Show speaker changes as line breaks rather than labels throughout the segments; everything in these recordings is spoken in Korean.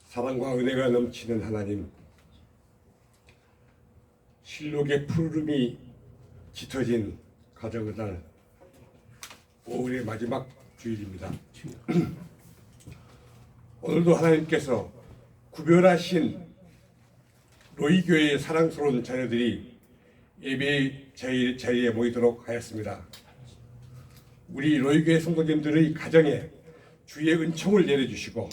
사랑과 은혜가 넘치는 하나님, 실록의 푸르름이 짙어진 가정의 날 5월의 마지막 주일입니다. 오늘도 하나님께서 구별하신 로이교회의 사랑스러운 자녀들이 예배의 자리에 모이도록 하였습니다. 우리 로이교회 성도님들의 가정에 주의 은총을 내려주시고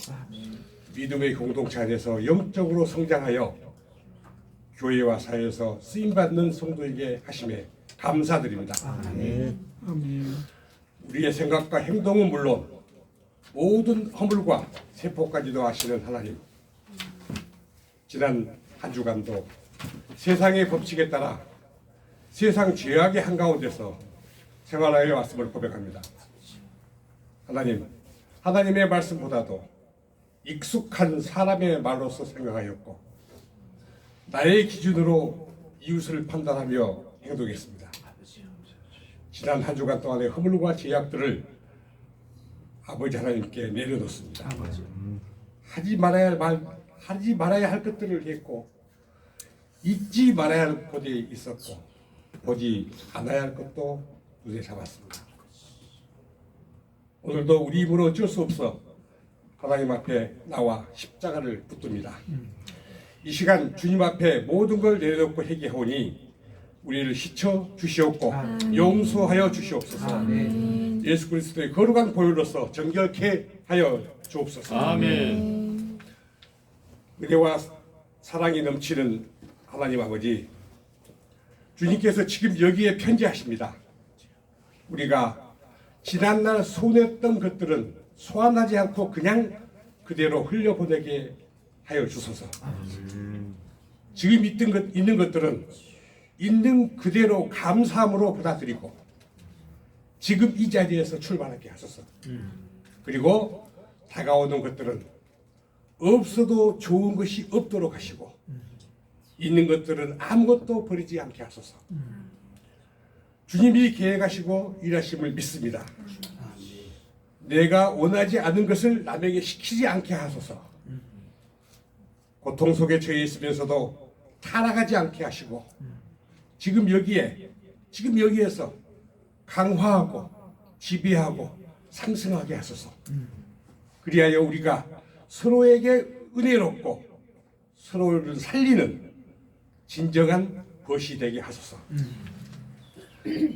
믿음의 공동체 안에서 영적으로 성장하여 교회와 사회에서 쓰임받는 성도에게 하심에 감사드립니다.
아멘.
우리의 생각과 행동은 물론 모든 허물과 세포까지도 아시는 하나님, 지난 한 주간도 세상의 법칙에 따라 세상 죄악의 한가운데서 생활하여 왔음을 고백합니다. 하나님, 하나님의 말씀보다도 익숙한 사람의 말로서 생각하였고 나의 기준으로 이웃을 판단하며 행동했습니다. 지난 한 주간 동안의 허물과 죄악들을 아버지 하나님께 내려놓습니다. 하지 말아야 할 것들을 했고 잊지 말아야 할 곳에 있었고 보지 않아야 할 것도 눈에 잡았습니다. 오늘도 우리 힘으로 어쩔 수 없어 하나님 앞에 나와 십자가를 붙듭니다. 이 시간 주님 앞에 모든 걸 내려놓고 회개하오니 우리를 씻어 주시옵고 용서하여 주시옵소서.
아멘.
예수 그리스도의 거룩한 보혈로서 정결케 하여 주옵소서.
아멘.
은혜와 사랑이 넘치는 하나님 아버지, 주님께서 지금 여기에 편지하십니다. 우리가 지난날 손했던 것들은 소환하지 않고 그냥 그대로 흘려보내게 하여 주소서. 지금 있는 것들은 있는 그대로 감사함으로 받아들이고 지금 이 자리에서 출발하게 하소서. 그리고 다가오는 것들은 없어도 좋은 것이 없도록 하시고 있는 것들은 아무것도 버리지 않게 하소서. 주님이 계획하시고 일하심을 믿습니다. 내가 원하지 않은 것을 남에게 시키지 않게 하소서. 고통 속에 처해 있으면서도 타락하지 않게 하시고 지금 여기에서 강화하고 지배하고 상승하게 하소서. 그리하여 우리가 서로에게 은혜롭고 서로를 살리는 진정한 벗이 되게 하소서.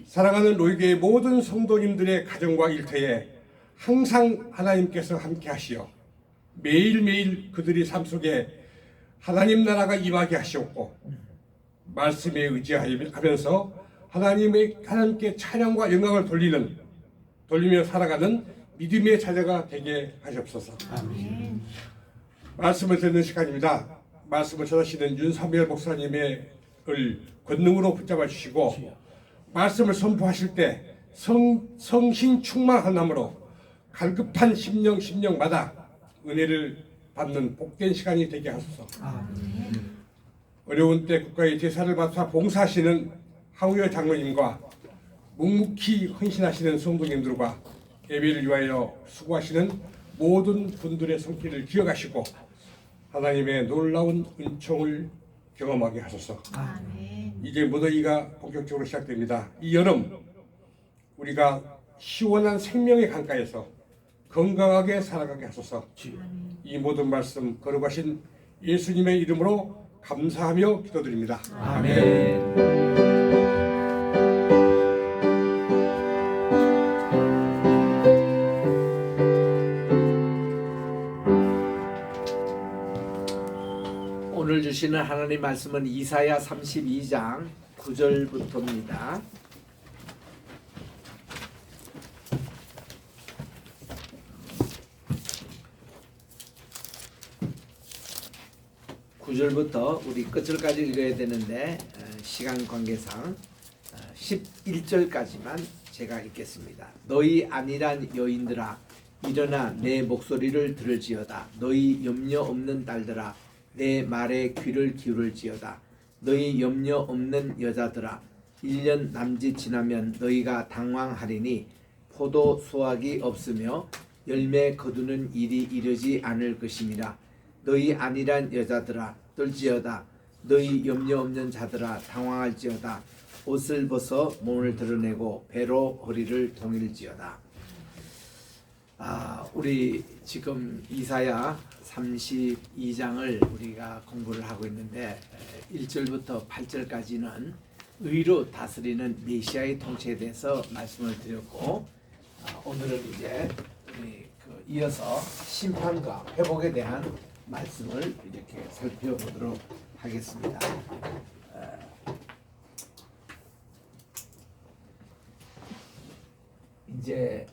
사랑하는 로이교의 모든 성도님들의 가정과 일터에 항상 하나님께서 함께 하시어 매일매일 그들의 삶 속에 하나님 나라가 임하게 하시옵고 말씀에 의지하면서 하나님께 찬양과 영광을 돌리며 살아가는 믿음의 자녀가 되게 하시옵소서.
아멘.
말씀을 듣는 시간입니다. 말씀을 전하시는 윤삼열 목사님의 권능으로 붙잡아 주시고 말씀을 선포하실 때 성신 충만함으로 갈급한 심령마다 은혜를 받는 복된 시간이 되게 하소서. 어려운 때 국가의 제사를 맡아 봉사하시는 하우여 장로님과 묵묵히 헌신하시는 성도님들과 예배를 위하여 수고하시는 모든 분들의 손길을 기억하시고 하나님의 놀라운 은총을 경험하게 하소서. 이제 무더위가 본격적으로 시작됩니다. 이 여름 우리가 시원한 생명의 강가에서 건강하게 살아가게 하소서. 이 모든 말씀 거룩하신 예수님의 이름으로 감사하며 기도드립니다. 아멘.
오늘 주시는 하나님 말씀은 이사야 32장 9절부터입니다. (9절부터) 우리 끝절까지 읽어야 되는데 시간 관계상 11절까지만 제가 읽겠습니다. 너희 안일한 여인들아 일어나 내 목소리를 들을지어다. 너희 염려 없는 딸들아 내 말에 귀를 기울일지어다. 너희 염려 없는 여자들아 1년 남짓 지나면 너희가 당황하리니 포도 수확이 없으며 열매 거두는 일이 이르지 않을 것임이라. 너희 안일한 여자들아 떨지어다. 너희 염려 없는 자들아 당황할지어다. 옷을 벗어 몸을 드러내고 배로 허리를 동일지어다. 우리 지금 이사야 32장을 우리가 공부를 하고 있는데 1절부터 8절까지는 의로 다스리는 메시아의 통치에 대해서 말씀을 드렸고, 오늘은 이제 이어서 심판과 회복에 대한 말씀을 이렇게 살펴보도록 하겠습니다. 이제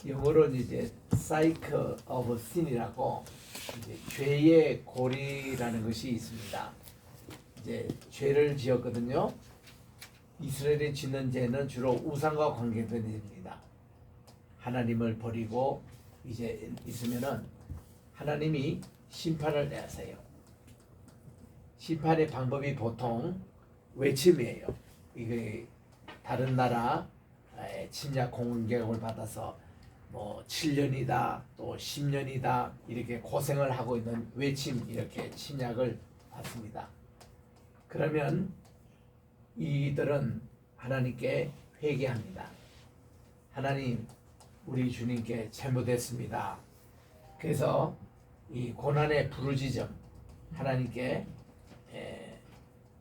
영어로는 이제 Cycle of Sin이라고 이제 죄의 고리라는 것이 있습니다. 이제 죄를 지었거든요. 이스라엘이 짓는 죄는 주로 우상과 관계된 일입니다. 하나님을 버리고 이제 있으면은 하나님이 심판을 내세요. 심판의 방법이 보통 외침이에요. 이게 다른 나라 침략 공격을 받아서 뭐 7년이다 또 10년이다 이렇게 고생을 하고 있는 외침, 이렇게 침략을 받습니다. 그러면 이들은 하나님께 회개합니다. 하나님, 우리 주님께 잘못했습니다. 그래서 이 고난의 부르짖음, 하나님께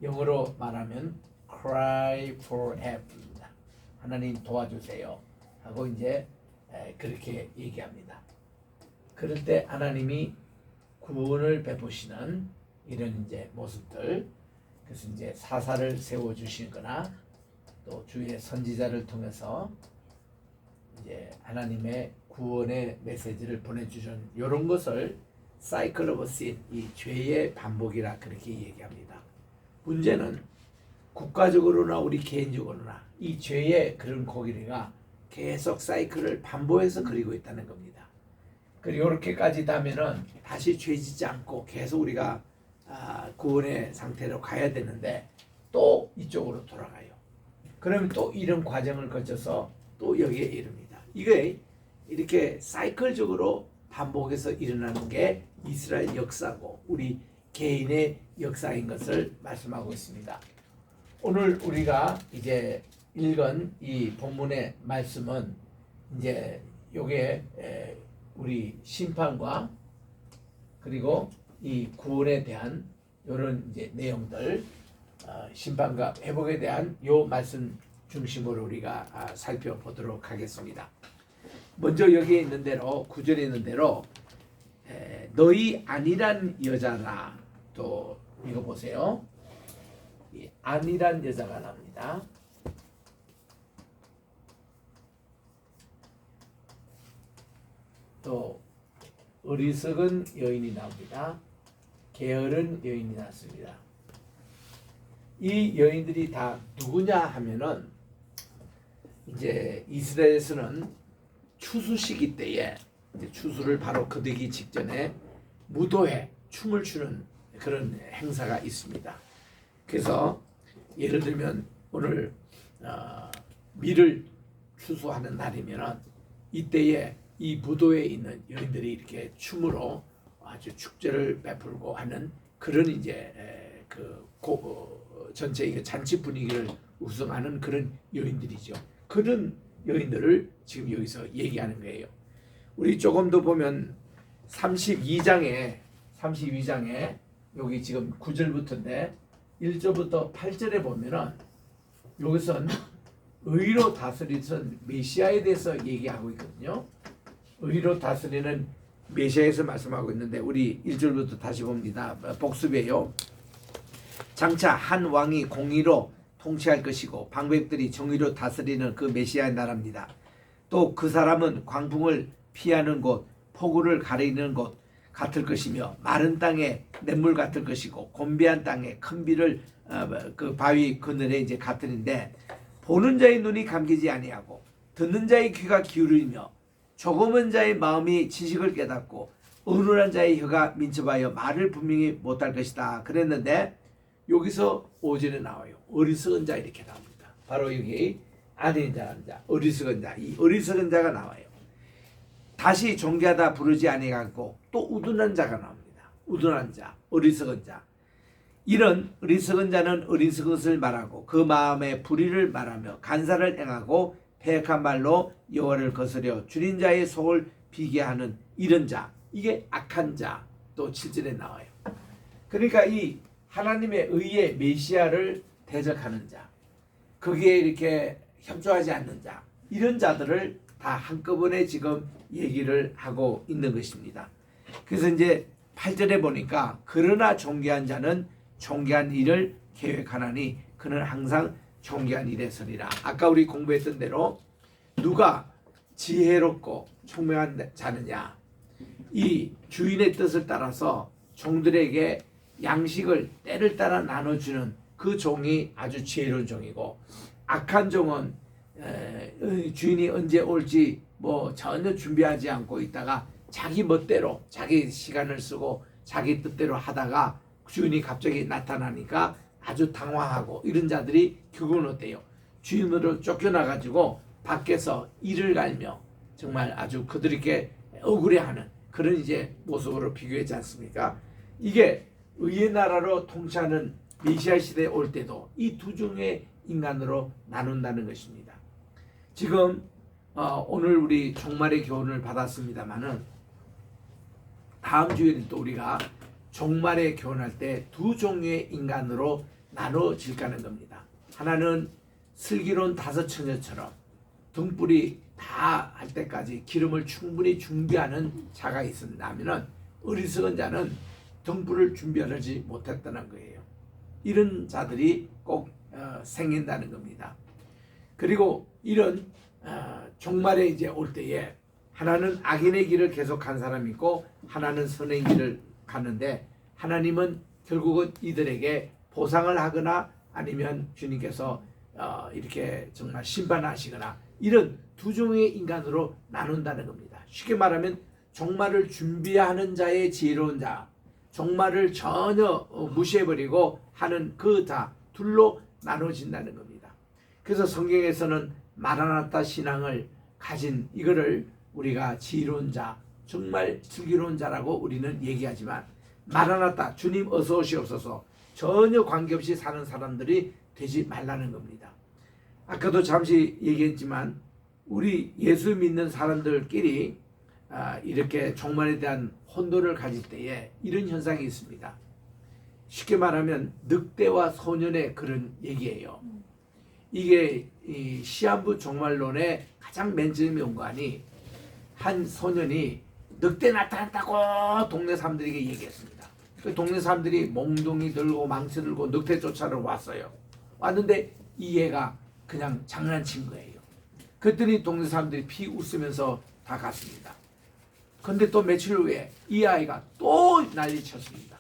영어로 말하면 cry for help입니다. 하나님 도와주세요 하고 이제 그렇게 얘기합니다. 그럴 때 하나님이 구원을 베푸시는 이런 이제 모습들, 그래서 이제 사사를 세워 주시거나 또 주의 선지자를 통해서 이제 하나님의 구원의 메시지를 보내주신 이런 것을 사이클 오브 신, 이 죄의 반복이라 그렇게 얘기합니다. 문제는 국가적으로나 우리 개인적으로나 이 죄의 그런 고리가 계속 사이클을 반복해서 그리고 있다는 겁니다. 그리고 이렇게까지 되면은 다시 죄 짓지 않고 계속 우리가 구원의 상태로 가야 되는데 또 이쪽으로 돌아가요. 그러면 또 이런 과정을 거쳐서 또 여기에 이릅니다. 이게 이렇게 사이클적으로 반복해서 일어나는 게 이스라엘 역사고 우리 개인의 역사인 것을 말씀하고 있습니다. 오늘 우리가 이제 읽은 이 본문의 말씀은 이제 요게 우리 심판과 그리고 이 구원에 대한 이런 이제 내용들, 심판과 회복에 대한 요 말씀 중심으로 우리가 살펴보도록 하겠습니다. 먼저 여기에 있는 대로 9절에 있는 대로 너희 안일한 여자라, 또 이거 보세요. 이 안일한 여자가 나옵니다. 또 어리석은 여인이 나옵니다. 게으른 여인이 나왔습니다. 이 여인들이 다 누구냐 하면은 이제 이스라엘에서는 추수 시기 때에 이제 추수를 바로 거두기 직전에 무도회, 춤을 추는 그런 행사가 있습니다. 그래서 예를 들면 오늘 밀을 추수하는 날이면은 이때에 이 무도에 있는 여인들이 이렇게 춤으로 아주 축제를 베풀고 하는 그런 이제 전체 이게 잔치 분위기를 구성하는 그런 여인들이죠. 그런 여인들을 지금 여기서 얘기하는 거예요. 우리 조금 더 보면 32장에 여기 지금 9절부터인데 1절부터 8절에 보면은 여기선 의로 다스리는 메시아에 대해서 얘기하고 있거든요. 의로 다스리는 메시아에서 말씀하고 있는데 우리 1절부터 다시 봅니다. 복습이에요. 장차 한 왕이 공의로 통치할 것이고 방백들이 정의로 다스리는 그 메시아의 나라입니다. 또 그 사람은 광풍을 피하는 곳, 폭우를 가리는 곳 같을 것이며 마른 땅에 냇물 같을 것이고 곤비한 땅에 큰 비를 그 바위 그늘에 이제 같으는데 보는 자의 눈이 감기지 아니하고 듣는 자의 귀가 기울이며 조금은 자의 마음이 지식을 깨닫고 어눌한 자의 혀가 민첩하여 말을 분명히 못할 것이다 그랬는데 여기서 5절에 나와요. 어리석은 자 이렇게 나옵니다. 바로 여기 아닌 자라는 자, 어리석은 자, 이 어리석은 자가 나와요. 다시 존귀하다 부르지 아니하고 또 우둔한 자가 나옵니다. 우둔한 자, 어리석은 자. 이런 어리석은 자는 어리석은 것을 말하고 그 마음에 불의를 말하며 간사를 행하고 패역한 말로 여호와를 거스려 줄인 자의 속을 비게 하는 이런 자. 이게 악한 자. 또 7절에 나와요. 그러니까 이 하나님의 의의 메시아를 대적하는 자, 거기에 이렇게 협조하지 않는 자, 이런 자들을 다 한꺼번에 지금 얘기를 하고 있는 것입니다. 그래서 이제 8절에 보니까 그러나 존귀한 자는 존귀한 일을 계획하나니 그는 항상 존귀한 일에 서리라. 아까 우리 공부했던 대로 누가 지혜롭고 총명한 자느냐, 이 주인의 뜻을 따라서 종들에게 양식을 때를 따라 나눠주는 그 종이 아주 지혜로운 종이고, 악한 종은 주인이 언제 올지 뭐 전혀 준비하지 않고 있다가 자기 멋대로 자기 시간을 쓰고 자기 뜻대로 하다가 주인이 갑자기 나타나니까 아주 당황하고, 이런 자들이 결국은 어때요? 주인으로 쫓겨나가지고 밖에서 이를 갈며 정말 아주 그들에게 억울해하는 그런 이제 모습으로 비교했지 않습니까? 이게 의의 나라로 통치하는 메시아 시대에 올 때도 이 두 종의 인간으로 나눈다는 것입니다. 지금 오늘 우리 종말의 교훈을 받았습니다마는 다음 주에는 또 우리가 종말의 교훈할 때 두 종류의 인간으로 나눠질까는 겁니다. 하나는 슬기로운 다섯 처녀처럼 등불이 다 할 때까지 기름을 충분히 준비하는 자가 있었다면, 어리석은 자는 등불을 준비하지 못했다는 거예요. 이런 자들이 꼭 생긴다는 겁니다. 그리고 이런 종말에 이제 올 때에 하나는 악인의 길을 계속 간 사람이 있고 하나는 선의 길을 가는데, 하나님은 결국은 이들에게 보상을 하거나 아니면 주님께서 이렇게 정말 심판하시거나, 이런 두 종의 인간으로 나눈다는 겁니다. 쉽게 말하면 종말을 준비하는 자의 지혜로운 자, 종말을 전혀 무시해버리고 하는 그 자 둘로 나눠진다는 겁니다. 그래서 성경에서는 마라나타 신앙을 가진 이거를 우리가 지혜로운 자, 정말 슬기로운 자라고 우리는 얘기하지만, 마라나타 주님 어서 오시옵소서 전혀 관계없이 사는 사람들이 되지 말라는 겁니다. 아까도 잠시 얘기했지만 우리 예수 믿는 사람들끼리 이렇게 종말에 대한 혼돈을 가질 때에 이런 현상이 있습니다. 쉽게 말하면 늑대와 소년의 그런 얘기예요. 이게 이 시한부 종말론의 가장 맨 처음에 온 거 아니, 한 소년이 늑대 나타났다고 동네 사람들에게 얘기했습니다. 그 동네 사람들이 몽둥이 들고 망치 들고 늑대 쫓아러 왔어요. 왔는데 이 애가 그냥 장난친 거예요. 그랬더니 동네 사람들이 피 웃으면서 다 갔습니다. 근데 또 며칠 후에 이 아이가 또 난리쳤습니다.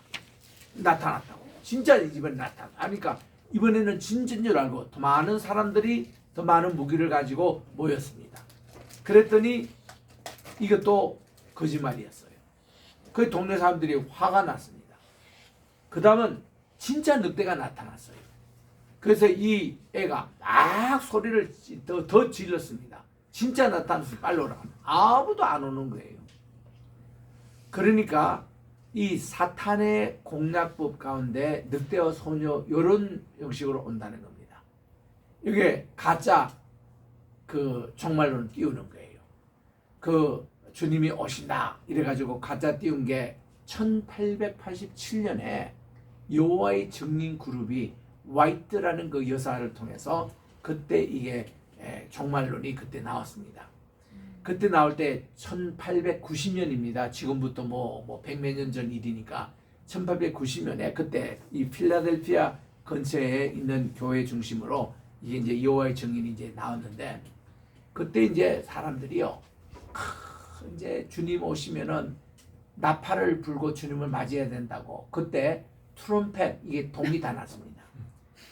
나타났다고. 진짜 이번에 나타나니까 이번에는 진짜인 줄 알고 더 많은 사람들이 더 많은 무기를 가지고 모였습니다. 그랬더니 이것도 거짓말이었어요. 그 동네 사람들이 화가 났습니다. 그 다음은 진짜 늑대가 나타났어요. 그래서 이 애가 막 소리를 더 질렀습니다. 진짜 나타나서 빨리 오라고. 아무도 안 오는 거예요. 그러니까 이 사탄의 공략법 가운데 늑대와 소녀 이런 형식으로 온다는 겁니다. 이게 가짜 그 종말론을 띄우는 거예요. 그 주님이 오신다 이래가지고 가짜 띄운 게 1887년에 여호와의 증인 그룹이 화이트라는 그 여사를 통해서 그때 이게 종말론이 그때 나왔습니다. 그때 나올 때 1890년입니다. 지금부터 뭐 100몇 년 전 일이니까 1890년에 그때 이 필라델피아 근처에 있는 교회 중심으로 이게 이제 여호와의 증인이 이제 나왔는데, 그때 이제 사람들이요, 이제 주님 오시면은 나팔을 불고 주님을 맞이해야 된다고 그때 트럼펫 이게 동이 다 났습니다.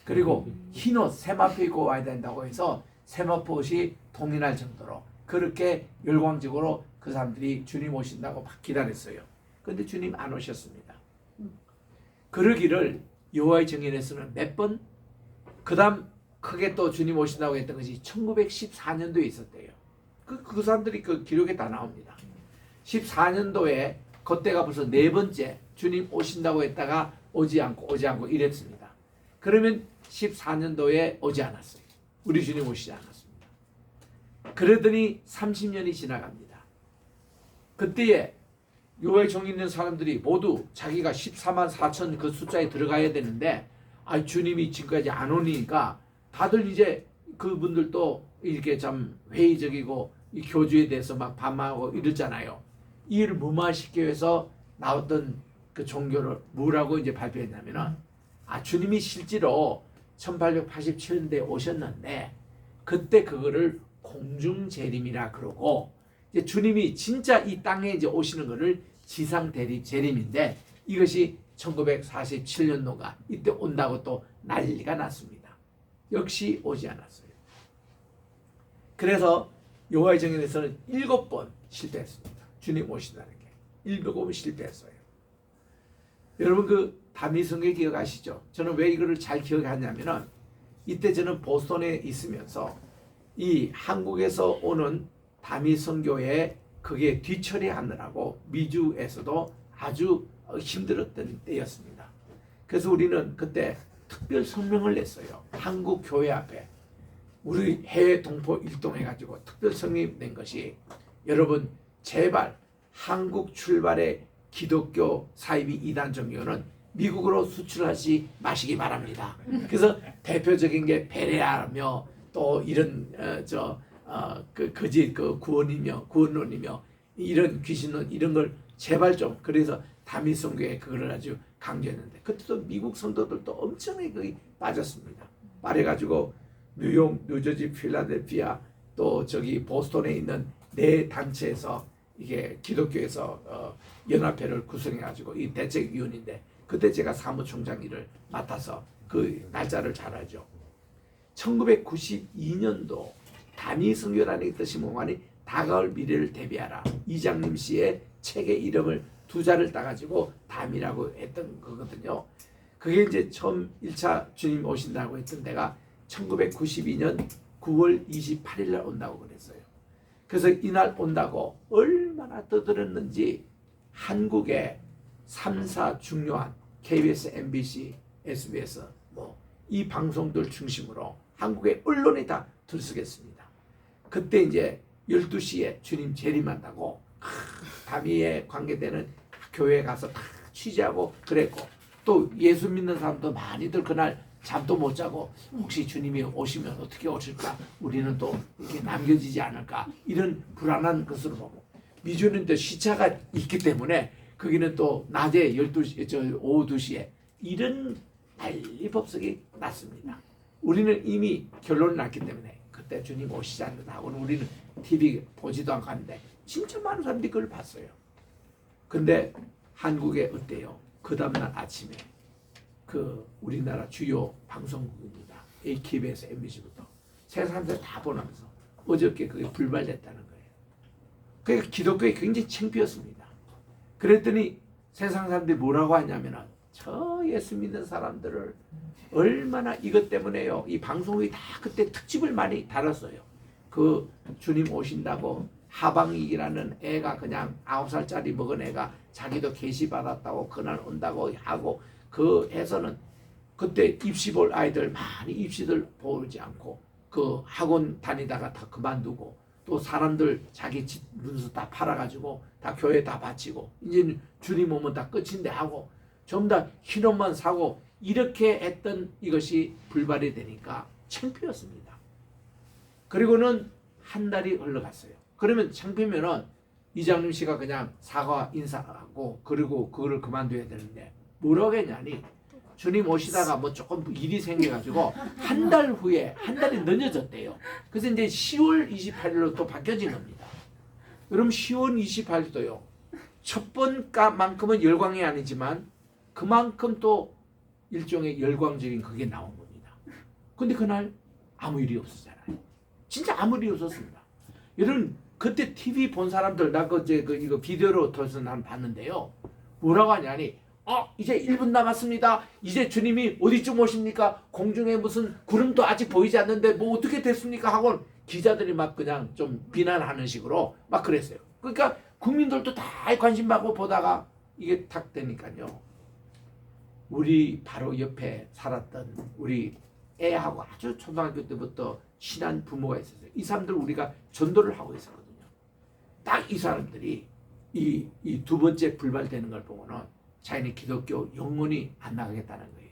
그리고 흰옷 세마포 입고 와야 된다고 해서 세마포옷이 동이 날 정도로 그렇게 열광적으로 그 사람들이 주님 오신다고 막 기다렸어요. 그런데 주님 안 오셨습니다. 그러기를 여호와의 증인에서는 몇 번, 그 다음 크게 또 주님 오신다고 했던 것이 1914년도에 있었대요. 그 사람들이 그 기록에 다 나옵니다. 14년도에 그때가 벌써 네 번째 주님 오신다고 했다가 오지 않고 이랬습니다. 그러면 14년도에 오지 않았어요. 우리 주님 오시지 않았습니다. 그러더니 30년이 지나갑니다. 그때에 여호와의 종 있는 사람들이 모두 자기가 14만 4천 그 숫자에 들어가야 되는데 주님이 지금까지 안 오니까 다들 이제 그분들도 이렇게 참 회의적이고 이 교주에 대해서 막 반망하고 이러잖아요. 이 일을 무마시키기 위해서 나왔던 그 종교를 뭐라고 이제 발표했냐면은 주님이 실제로 1887년대에 오셨는데 그때 그거를 공중재림이라 그러고 이제 주님이 진짜 이 땅에 이제 오시는 것을 지상 재림인데 이것이 1947년도가 이때 온다고 또 난리가 났습니다. 역시 오지 않았어요. 그래서 여호와의 정인에서는 7번 실패했습니다. 주님 오신다는 게 7번 실패했어요. 여러분 그 다미성교 기억하시죠? 저는 왜 이거를 잘 기억하냐면은 이때 저는 보스턴에 있으면서 이 한국에서 오는 다미성교회 그게 뒤처리하느라고 미주에서도 아주 힘들었던 때였습니다. 그래서 우리는 그때 특별 성명을 냈어요. 한국 교회 앞에 우리 해외 동포 일동해가지고 특별 성명 낸 것이 여러분 제발 한국 출발의 기독교 사이비 이단 종교는 미국으로 수출하지 마시기 바랍니다. 그래서 대표적인 게 베레아며 또 이런 거짓 구원론이며 이런 귀신론 이런 걸 제발 좀 그래서 다미성교회 그거를 아주 강조했는데 그때도 미국 성도들도 엄청나게 거기 빠졌습니다. 빠져가지고 뉴욕, 뉴저지, 필라델피아 또 저기 보스턴에 있는 네 단체에서 이게 기독교에서 연합회를 구성해가지고 이 대책위원인데 그때 제가 사무총장 일을 맡아서 그 날짜를 잘 알죠. 1992년도 다미성교라는 뜻이 뭐냐니 다가올 미래를 대비하라. 이장림 씨의 책의 이름을 두 자를 따가지고 담이라고 했던 거거든요. 그게 이제 처음 1차 주님 오신다고 했던 데가 1992년 9월 28일 날 온다고 그랬어요. 그래서 이날 온다고 얼마나 떠들었는지 한국의 3사 중요한 KBS, MBC, SBS 이 방송들 중심으로 한국의 언론이 다 들썩였습니다. 그때 이제 12시에 주님 재림한다고 다미에 관계되는 교회에 가서 다 취재하고 그랬고 또 예수 믿는 사람도 많이들 그날 잠도 못 자고 혹시 주님이 오시면 어떻게 오실까 우리는 또 이렇게 남겨지지 않을까 이런 불안한 것으로 보고 미주는 또 시차가 있기 때문에 거기는 또 낮에 12시, 오후 2시에 이런 난리 법석이 났습니다. 우리는 이미 결론이 났기 때문에 그때 주님 오시지 않는다 하고는 우리는 TV 보지도 않고 하는데 진짜 많은 사람들이 그걸 봤어요. 근데 한국에 어때요? 그 다음날 아침에 그 우리나라 주요 방송국입니다. KBS, MBC부터 세상 사람들 다 보면서 어저께 그게 불발됐다는 거예요. 그러니까 기독교에 굉장히 창피했습니다. 그랬더니 세상 사람들이 뭐라고 하냐면은 저 예수 믿는 사람들을 얼마나 이것 때문에요. 이 방송국이 다 그때 특집을 많이 다뤘어요. 그 주님 오신다고 하방익이라는 애가 그냥 9살짜리 먹은 애가 자기도 계시 받았다고 그날 온다고 하고 그 해서는 그때 입시 볼 아이들 많이 입시들 보지 않고 그 학원 다니다가 다 그만두고 또 사람들 자기 집 문서 다 팔아가지고 다 교회 다 바치고 이제 주님 오면 다 끝인데 하고 전부 다 흰옷만 사고 이렇게 했던 이것이 불발이 되니까 창피했습니다. 그리고는 한 달이 흘러갔어요. 그러면 창피면은 이장림 씨가 그냥 사과 인사하고 그리고 그거를 그만둬야 되는데 뭐라고 했냐니 주님 오시다가 뭐 조금 일이 생겨가지고 한 달 후에 한 달이 늦어졌대요. 그래서 이제 10월 28일로 또 바뀌어진 겁니다. 그럼 10월 28일도요. 첫 번만큼은 열광이 아니지만 그만큼 또 일종의 열광적인 그게 나온 겁니다. 근데 그날 아무 일이 없었잖아요. 진짜 아무 일이 없었습니다. 여러분 그때 TV 본 사람들 나 이거 비디오로 통해서 난 봤는데요. 뭐라고 하냐니 이제 1분 남았습니다. 이제 주님이 어디쯤 오십니까? 공중에 무슨 구름도 아직 보이지 않는데 뭐 어떻게 됐습니까? 하고 기자들이 막 그냥 좀 비난하는 식으로 막 그랬어요. 그러니까 국민들도 다 관심 받고 보다가 이게 탁 되니까요. 우리 바로 옆에 살았던 우리 애하고 아주 초등학교 때부터 친한 부모가 있었어요. 이 사람들 우리가 전도를 하고 있었거든요. 딱 이 사람들이 이 두 번째 불발되는 걸 보고는 자기네 기독교 영원히 안 나가겠다는 거예요.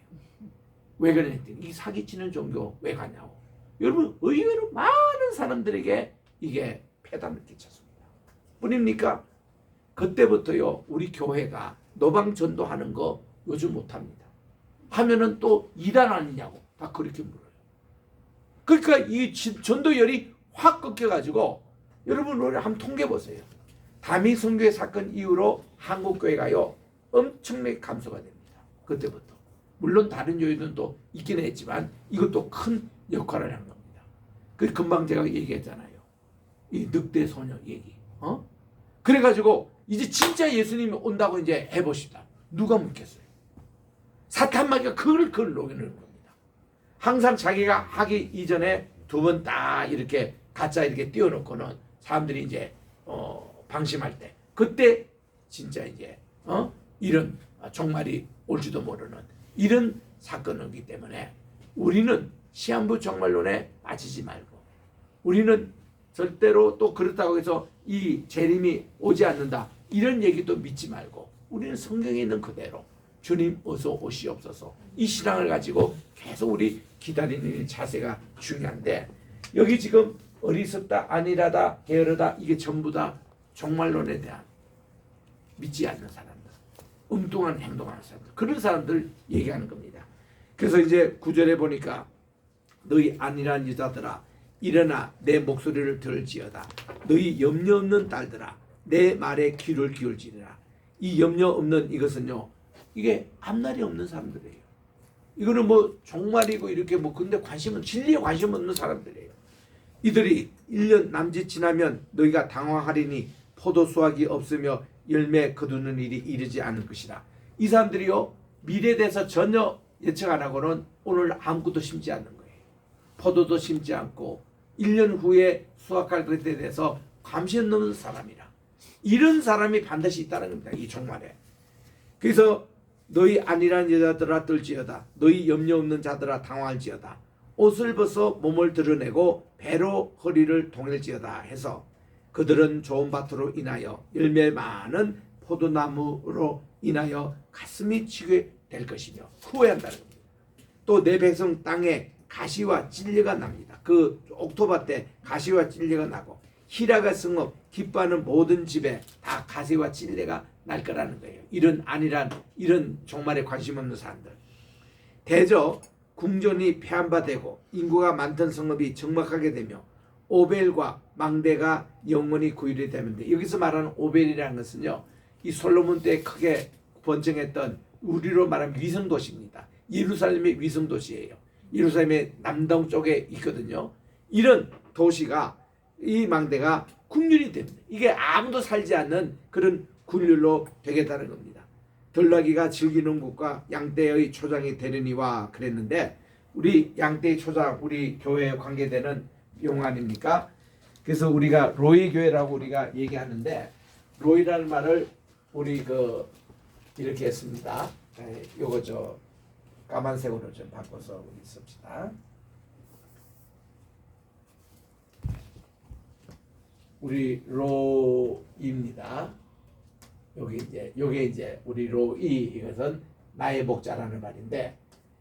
왜 그랬더니 이 사기치는 종교 왜 가냐고. 여러분 의외로 많은 사람들에게 이게 폐단을 끼쳤습니다. 뿐입니까? 그때부터요 우리 교회가 노방 전도하는 거 요즘 못합니다. 하면은 또 이단 아니냐고 다 그렇게 물어요. 그러니까 이 전도열이 확 꺾여가지고 여러분 오늘 한번 통계 보세요. 다미 선교회 사건 이후로 한국 교회가요 엄청나게 감소가 됩니다. 그때부터 물론 다른 요인도 있긴 했지만 이것도 큰 역할을 한 겁니다. 그 금방 제가 얘기했잖아요. 이 늑대 소녀 얘기. 그래가지고 이제 진짜 예수님이 온다고 이제 해보시다. 누가 묻겠어요? 사탄마귀가 그걸 녹여내는 겁니다. 항상 자기가 하기 이전에 두 번 딱 이렇게 가짜 이렇게 띄워놓고는 사람들이 이제 방심할 때 그때 진짜 이제 이런 종말이 올지도 모르는 이런 사건이기 때문에 우리는 시한부 종말론에 빠지지 말고 우리는 절대로 또 그렇다고 해서 이 재림이 오지 않는다 이런 얘기도 믿지 말고 우리는 성경에 있는 그대로 주님 어서 오시옵소서 이 신앙을 가지고 계속 우리 기다리는 자세가 중요한데 여기 지금 어리석다 안일하다 게으르다 이게 전부 다 종말론에 대한 믿지 않는 사람들 엉뚱한 행동하는 사람들 그런 사람들 얘기하는 겁니다. 그래서 이제 9절에 보니까 너희 안일한 여자들아 일어나 내 목소리를 들을지어다 너희 염려 없는 딸들아 내 말에 귀를 기울지니라. 이 염려 없는 이것은요 이게 앞날이 없는 사람들이에요. 이거는 뭐 종말이고 이렇게 뭐 근데 관심은 진리에 관심 없는 사람들이에요. 이들이 1년 남짓 지나면 너희가 당황하리니 포도 수확이 없으며 열매 거두는 일이 이르지 않을 것이라. 이 사람들이요 미래에 대해서 전혀 예측 안 하고는 오늘 아무것도 심지 않는 거예요. 포도도 심지 않고 1년 후에 수확할 것에 대해서 감시 없는 사람이라. 이런 사람이 반드시 있다는 겁니다. 이 종말에. 그래서 너희 안일한 여자들아 떨지어다 너희 염려 없는 자들아 당황할지어다 옷을 벗어 몸을 드러내고 배로 허리를 동일지어다 해서 그들은 좋은 밭으로 인하여 열매 많은 포도나무로 인하여 가슴이 치게 될 것이며 후회한다는 겁니다. 또 내 백성 땅에 가시와 찔레가 납니다. 그 옥토밭에 가시와 찔레가 나고 희라가 승업 기뻐하는 모든 집에 다 가시와 찔레가 날 거라는 거예요. 이런 안일한 이런 종말에 관심 없는 사람들. 대저 궁전이 폐한바되고 인구가 많던 성읍이 적막하게 되며 오벨과 망대가 영원히 구일이 되는데 여기서 말하는 오벨이라는 것은요 이 솔로몬 때 크게 번창했던 우리로 말하면 위성도시입니다. 예루살렘의 위성도시예요. 예루살렘의 남동쪽에 있거든요. 이런 도시가 이 망대가 국률이 됩니다. 이게 아무도 살지 않는 그런 국률로 되겠다는 겁니다. 덜나귀가 즐기는 곳과 양떼의 초장이 되느니와 그랬는데 우리 양떼의 초장 우리 교회에 관계되는 용어 아닙니까? 그래서 우리가 로이 교회라고 우리가 얘기하는데 로이라는 말을 우리 이렇게 했습니다. 요거 저 까만색으로 좀 바꿔서 우리 씁시다. 우리 로입니다. 요게 이제 우리 로이 이것은 나의 목자라는 말인데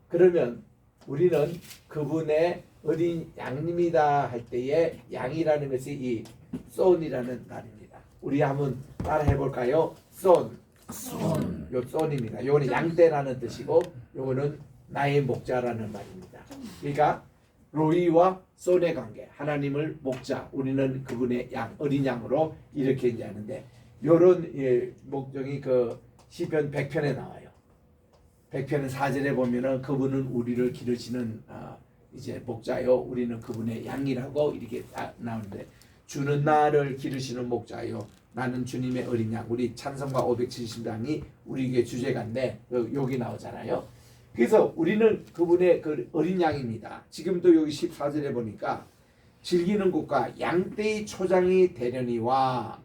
그러면 우리는 그분의 어린 양님이다 할 때에 양이라는 것이 이 쏜이라는 말입니다. 우리 한번 따라해 볼까요? 쏜. 요 쏜입니다. 요거는 양떼라는 뜻이고 요거는 나의 목자라는 말입니다. 그러니까 로이와 쏜의 관계, 하나님을 목자, 우리는 그분의 양, 어린 양으로 이렇게 이제 하는데 요런 목적이 그 시편 100편에 나와요. 100편은 4절에 보면은 그분은 우리를 기르시는 이제 목자요, 우리는 그분의 양이라고 이렇게 나오는데 주는 나를 기르시는 목자요, 나는 주님의 어린 양. 우리 찬송가 570장이 우리에게 주제가인데 여기 나오잖아요. 그래서 우리는 그분의 그 어린 양입니다. 지금도 여기 14절에 보니까 즐기는 곳과 양떼의 초장이 되려니와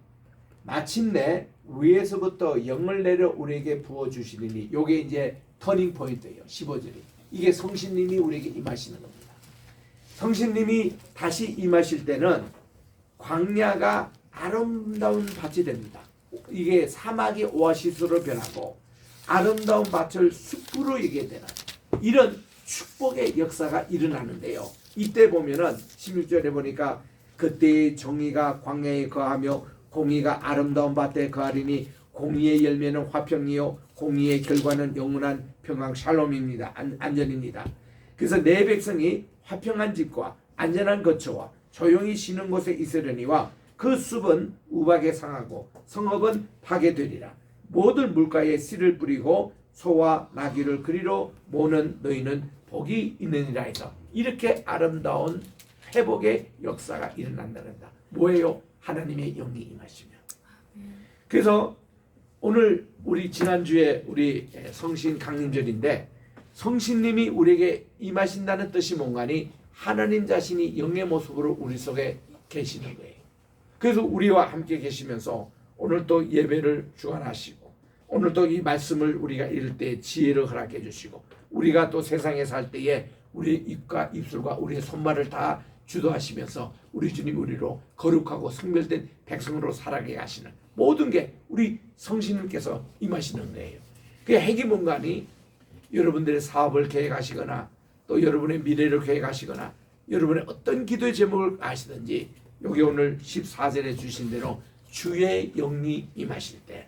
마침내 위에서부터 영을 내려 우리에게 부어 주시리니, 요게 이제 터닝 포인트예요. 15절이. 이게 성신님이 우리에게 임하시는 겁니다. 성신님이 다시 임하실 때는 광야가 아름다운 밭이 됩니다. 이게 사막이 오아시스로 변하고 아름다운 밭을 숲으로 이게 되는 이런 축복의 역사가 일어나는데요. 이때 보면은 16절에 보니까 그때의 정의가 광야에 거하며 공의가 아름다운 밭에 거하리니 공의의 열매는 화평이요 공의의 결과는 영원한 평강 샬롬입니다. 안전입니다. 그래서 내 백성이 화평한 집과 안전한 거처와 조용히 쉬는 곳에 있으려니와 그 숲은 우박에 상하고 성읍은 파괴되리라. 모든 물가에 씨를 뿌리고 소와 나귀를 그리로 모는 너희는 복이 있느니라 해서 이렇게 아름다운 회복의 역사가 일어난다는다. 뭐예요? 하나님의 영이 임하시면. 그래서 오늘 우리 지난주에 우리 성신 강림절인데 성신님이 우리에게 임하신다는 뜻이 뭔가니 하나님 자신이 영의 모습으로 우리 속에 계시는 거예요. 그래서 우리와 함께 계시면서 오늘 또 예배를 주관하시고 오늘 또 이 말씀을 우리가 읽을 때 지혜를 허락해 주시고 우리가 또 세상에 살 때에 우리의 입과 입술과 우리의 손발을 다 주도하시면서 우리 주님 우리로 거룩하고 성별된 백성으로 살아가게 하시는 모든 게 우리 성신님께서 임하시는 거예요. 그게 핵이 뭔가니 여러분들의 사업을 계획하시거나 또 여러분의 미래를 계획하시거나 여러분의 어떤 기도의 제목을 아시든지 여기 오늘 14절에 주신 대로 주의 영이 임하실 때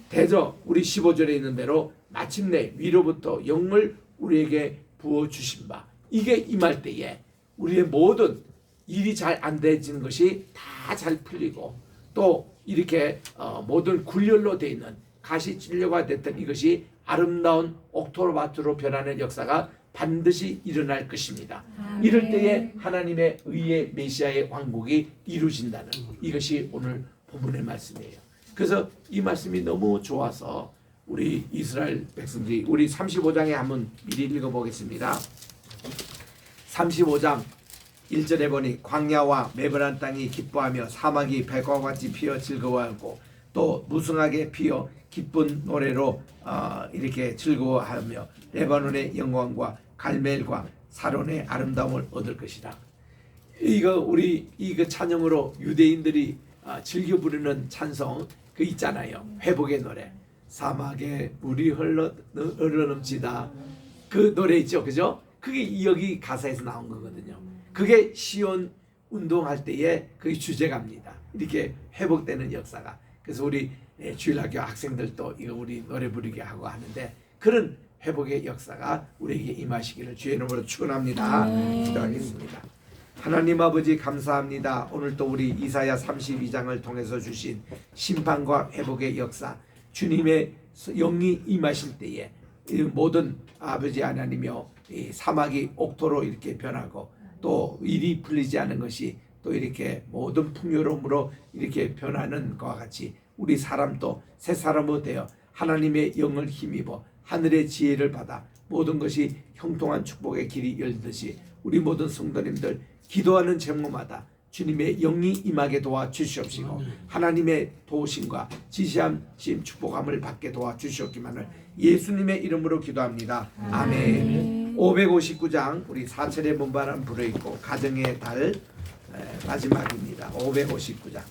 대저 우리 15절에 있는 대로 마침내 위로부터 영을 우리에게 부어주신 바 이게 임할 때에 우리의 모든 일이 잘 안 되지는 것이 다 잘 풀리고 또 이렇게 모든 굴열로 되어 있는 가시 찔려가 됐던 이것이 아름다운 옥토밭으로 변하는 역사가 반드시 일어날 것입니다. 이럴 때에 하나님의 의의 메시아의 왕국이 이루어진다는 이것이 오늘 본문의 말씀이에요. 그래서 이 말씀이 너무 좋아서 우리 이스라엘 백성들이 우리 35장에 한번 미리 읽어보겠습니다. 35장 1절에 보니 광야와 매번한 땅이 기뻐하며 사막이 백과 같이 피어 즐거워하고 또 무성하게 피어 기쁜 노래로 이렇게 즐거워하며 레바논의 영광과 갈멜과 사론의 아름다움을 얻을 것이다. 이거 우리 이거 찬양으로 유대인들이 즐겨 부르는 찬송 그 있잖아요. 회복의 노래. 사막에 물이 흘러넘치다. 그 노래 있죠, 그죠? 그게 여기 가사에서 나온 거거든요. 그게 시온 운동할 때에 그 주제가입니다. 이렇게 회복되는 역사가. 그래서 우리 주일학교 학생들도 이거 우리 노래 부르게 하고 하는데 그런 회복의 역사가 우리에게 임하시기를 주의 이름으로 축원합니다. 기도하겠습니다. 하나님 아버지 감사합니다. 오늘 또 우리 이사야 32장을 통해서 주신 심판과 회복의 역사 주님의 영이 임하실 때에 모든 아버지 하나님이여 이 사막이 옥토로 이렇게 변하고 또 일이 풀리지 않은 것이 또 이렇게 모든 풍요로움으로 이렇게 변하는 것과 같이 우리 사람도 새 사람으로 되어 하나님의 영을 힘입어 하늘의 지혜를 받아 모든 것이 형통한 축복의 길이 열듯이 우리 모든 성도님들 기도하는 제목마다 주님의 영이 임하게 도와주시옵시고 하나님의 도우심과 지시함심 축복함을 받게 도와주시옵기만을 예수님의 이름으로 기도합니다. 아멘. 559장 우리 사철의 문바람 불어있고 가정의 달 마지막입니다. 559장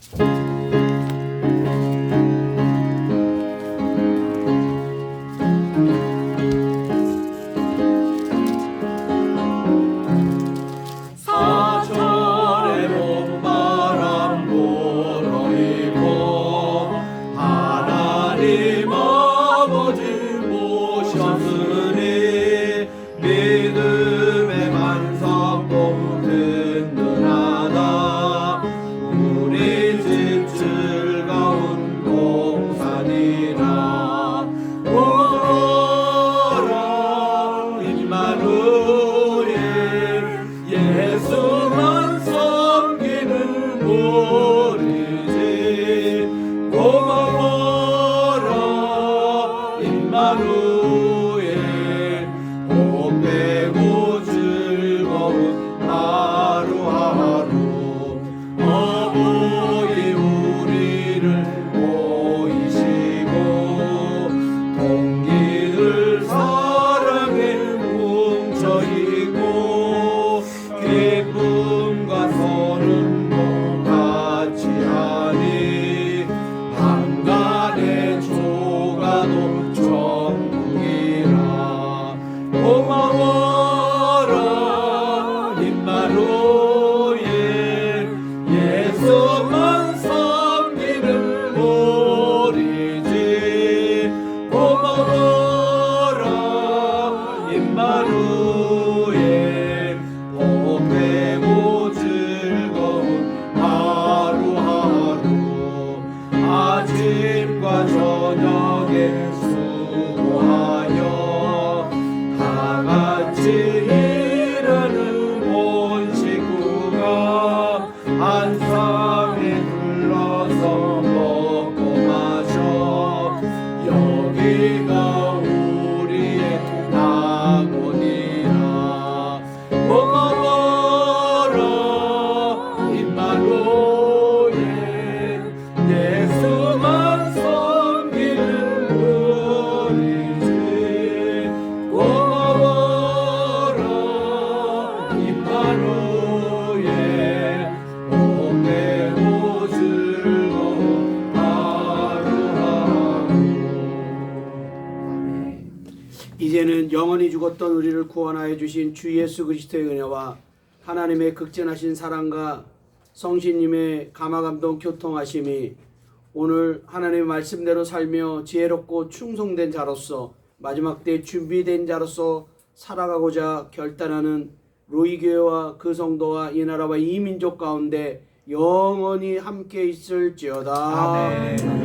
우리를 아침과 저녁에 수고하여 다 같이 일하는 온 식구가 한 상에 둘러서 먹고 마셔 여기가 우리의 낙원이라. 고마워라 임마누엘 예수만 섬기는 우리지. 고마워라 임마누엘 복되고 즐거운 하루하루.
이제는 영원히 죽었던 우리를 구원하여 주신 주 예수 그리스도의 은혜와 하나님의 극진하신 사랑과 성신님의 감화감동 교통하심이 오늘 하나님의 말씀대로 살며 지혜롭고 충성된 자로서 마지막 때 준비된 자로서 살아가고자 결단하는 로이교회와 그 성도와 이 나라와 이 민족 가운데 영원히 함께 있을지어다.
아멘.